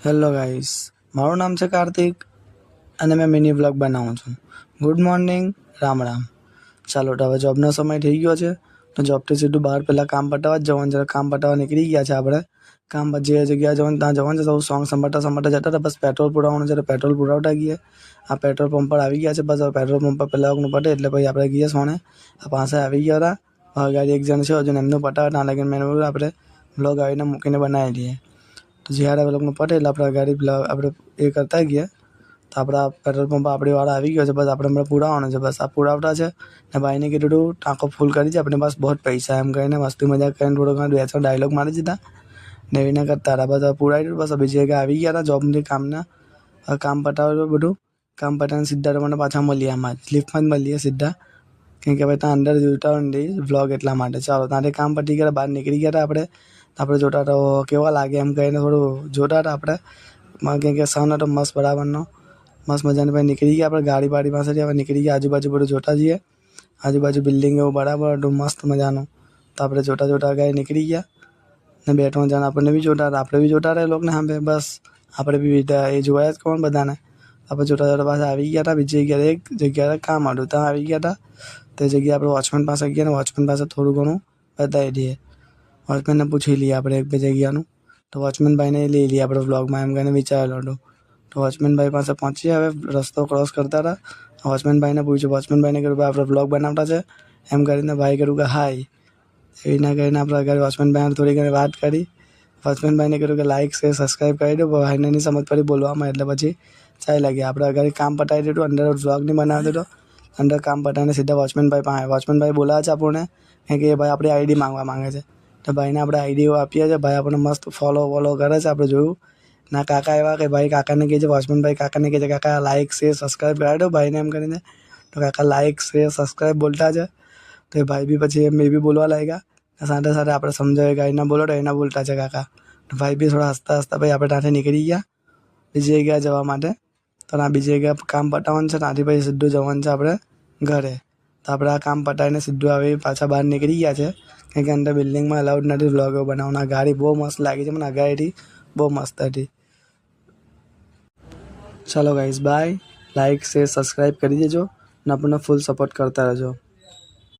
Hello guys, મારું નામ છે કાર્તિક અને મેં મિની વ્લોગ બનાવું છું. Good morning, Ram Ram. ચાલો તો હવે જોબનો સમય થઈ ગયો છે, તો જોબથી સીધું બહાર પહેલાં કામ પતાવવા જ જવાનું છે. કામ પતાવવા નીકળી ગયા છે આપણે. કામ પર જે જગ્યાએ જવાનું ત્યાં જવાનું છે. સૌ સોંગ સંભાળતા જતા હતા. બસ પેટ્રોલ પુરાવાનું છે, તો પેટ્રોલ પુરાવતા ગઈએ. આ પેટ્રોલ પંપ પર આવી ગયા છે. બસ હવે પેટ્રોલ પંપ પર પહેલાં વખતનું પતે એટલે પછી આપણે ગઈએ સોને. આ પાસે આવી ગયા હતા. ગાડી એક જણ છે હજુ એમનું પટાવે ત્યાં લગીને મેં આપણે વ્લોગ આવીને મૂકીને બનાવી દઈએ. તો જ્યારે હવે લોકોનું પતે એટલે આપણે ગાડી આપણે એ કરતા ગયા. તો આપણા પેટ્રોલ પંપ આપણી વાળા આવી ગયો છે. બસ આપણે હમણાં પુરાવાનું છે. બસ આ પુરાવતા છે ને ભાઈને કીધું તું ટાંકો ફૂલ કરી છે, આપણે બસ બહુ પૈસા એમ કહીને મસ્તી મજાક કરીને થોડો ઘણો 2-3 ડાયલોગ મારી દીધા ને એવીને કરતા હતા. બસ પુરાવી દીધું. બસ બીજી જગ્યાએ આવી ગયા હતા જોબની કામના. કામ પતાવ્યું બધું. કામ પતાવીને સીધા મને પાછા મળીએ. આમાં જ લિફ્ટમાં જ મળીએ સીધા, કેમ કે ભાઈ ત્યાં અંદર જોતા નહીં વ્લોગ એટલા માટે. ચાલો ત્યાંથી કામ પતી ગયા, બહાર નીકળી ગયા હતા આપણે જોતા તો કેવા લાગે એમ કહીને થોડું જોતા હતા આપણે. કેમ કે સન હતો મસ્ત બરાબરનો, મસ્ત મજાની. ભાઈ નીકળી ગયા આપણે ગાડી બાડી પાસેથી. હવે નીકળી ગયા, આજુબાજુ બધું જોતા જઈએ. આજુબાજુ બિલ્ડિંગ એવું બરાબર હતું મસ્ત મજાનું. તો આપણે જોતા ગાડી નીકળી ગયા ને 2-3 જણ આપણને બી જોતા હતા, આપણે બી જોતા હતા એ લોકોને સામે. બસ આપણે બી એ જોયા જ કોણ બધાને. આપણે જોતા પાછા આવી ગયા હતા બીજી જગ્યાએ. એક જગ્યાએ કામ હતું ત્યાં આવી ગયા હતા. તે જગ્યાએ આપણે વોચમેન પાસે ગયા ને વોચમેન પાસે થોડું ઘણું બતાવી દઈએ. વોચમેનને પૂછી લઈએ આપણે એક બે જગ્યાનું. તો વોચમેન ભાઈને લઈ લઈએ આપણે વ્લોગમાં એમ કરીને વિચારેલું હતું. તો વોચમેન ભાઈ પાસે પહોંચીએ. હવે રસ્તો ક્રોસ કરતા હતા. વોચમેન ભાઈને પૂછ્યું. વોચમેન ભાઈને કહ્યું ભાઈ આપણે વ્લોગ બનાવતા છે એમ કરીને. ભાઈ કહ્યું કે હાય. એવી ના કરીને આપણે આગળ વોચમેન ભાઈને થોડી ઘણી વાત કરી. વોચમેન ભાઈને કહ્યું કે લાઇક શેર સબસ્ક્રાઈબ કરી દો. ભાઈને નહીં સમજ પડી બોલવામાં એટલે પછી ચાલી લાગી. આપણે આગળ કામ પતાવી દીધું. અંદર વ્લોગ નહીં બનાવી દીધો. અંદર કામ પતાવીને સીધા વોચમેન ભાઈ પાસે. વોચમેન ભાઈ બોલાવે છે આપણને કે ભાઈ આપણી આઈડી માંગે છે. તો ભાઈને આપણે આઈડીઓ આપીએ છીએ. ભાઈ આપણને મસ્ત ફોલો કરે છે. આપણે જોયું ના કાકા એવા કે ભાઈ કાકાને કહે છે. વોચમેન ભાઈ કાકાને કહે છે કાકા લાઇક શેર સબસ્ક્રાઈબ કરાવી દો ભાઈને એમ કરીને. તો કાકા લાઇક શેર સબસ્ક્રાઈબ બોલતા છે. તો એ ભાઈ બી પછી એ બી બોલવા લાગ્યા. સાથે સાથે આપણે સમજાવીએ કે એના બોલો તો એના બોલતા છે કાકા. તો ભાઈ બી થોડા હસતા ભાઈ આપણે ત્યાંથી નીકળી ગયા બીજી જગ્યાએ જવા માટે. તો આ બીજી જગ્યાએ કામ પતાવવાનું છે. ત્યાંથી પછી સીધું જવાનું છે આપણે ઘરે. તો આપણે આ કામ પતાવીને સીધું આવી પાછા બહાર નીકળી ગયા છે, કેમ કે અંદર બિલ્ડિંગમાં અલાઉડ નથી વ્લોગો બનાવવાના. ગાડી બહુ મસ્ત લાગી છે મને. ગાડી બહુ મસ્ત હતી. ચાલો guys by. Like share subscribe કરી દેજો અને આપણને ફૂલ સપોર્ટ કરતા રહેજો.